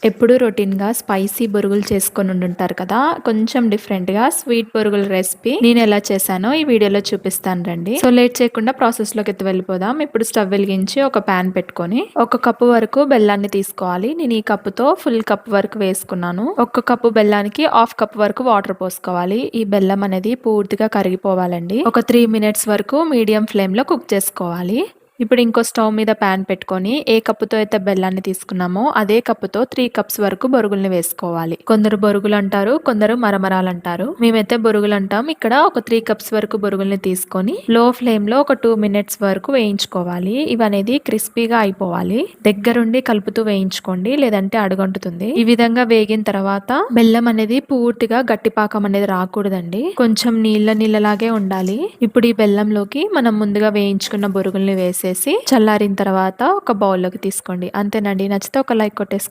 ఎప్పుడు రొటీన్‌గా స్పైసీ బొరుగులు చేసుకొని ఉండుంటారు కదా! కొంచెం డిఫరెంట్‌గా స్వీట్ బొరుగుల రెసిపీ నేనెలా చేశానో ఈ వీడియోలో చూపిస్తాను రండి. సో, లేట్ చేయకుండా ప్రాసెస్‌లోకైతే వెళ్ళిపోదాం. ఇప్పుడు స్టవ్ వెలిగించి ఒక పాన్ పెట్టుకొని, ఒక కప్పు వరకు బెల్లాన్ని తీసుకోవాలి. నేను ఈ కప్పుతో ఫుల్ కప్ వరకు వేసుకున్నాను. ఒక కప్పు బెల్లానికి హాఫ్ కప్ వరకు వాటర్ పోసుకోవాలి. ఈ బెల్లం అనేది పూర్తిగా కరిగిపోవాలండి. ఒక 3 మినిట్స్ వరకు మీడియం ఫ్లేమ్‌లో కుక్ చేసుకోవాలి. ఇప్పుడు ఇంకో స్టవ్ మీద పాన్ పెట్టుకొని ఏ కప్పుతో అయితే బెల్లాన్ని తీసుకున్నామో అదే కప్పుతో 3 కప్స్ వరకు బొరుగుల్ని వేసుకోవాలి. కొందరు బొరుగులు అంటారు, కొందరు మరమరాలు అంటారు. మేమైతే బొరుగులు అంటాం. ఇక్కడ ఒక 3 కప్స్ వరకు బొరుగుల్ని తీసుకొని లో ఫ్లేమ్ లో ఒక 2 మినిట్స్ వరకు వేయించుకోవాలి. ఇవనేది క్రిస్పీగా అయిపోవాలి. దగ్గరుండి కలుపుతూ వేయించుకోండి, లేదంటే అడుగంటుతుంది. ఈ విధంగా వేగిన తర్వాత బెల్లం అనేది పూర్తిగా గట్టి పాకం అనేది రాకూడదండి. కొంచెం నీళ్ళలాగే ఉండాలి. ఇప్పుడు ఈ బెల్లంలోకి మనం ముందుగా వేయించుకున్న బొరుగుల్ని వేసి చల్లారిన తర్వాత ఒక బౌల్లోకి తీసుకోండి. అంతేనండి. నచ్చితే ఒక లైక్ కొట్టేసుకోండి.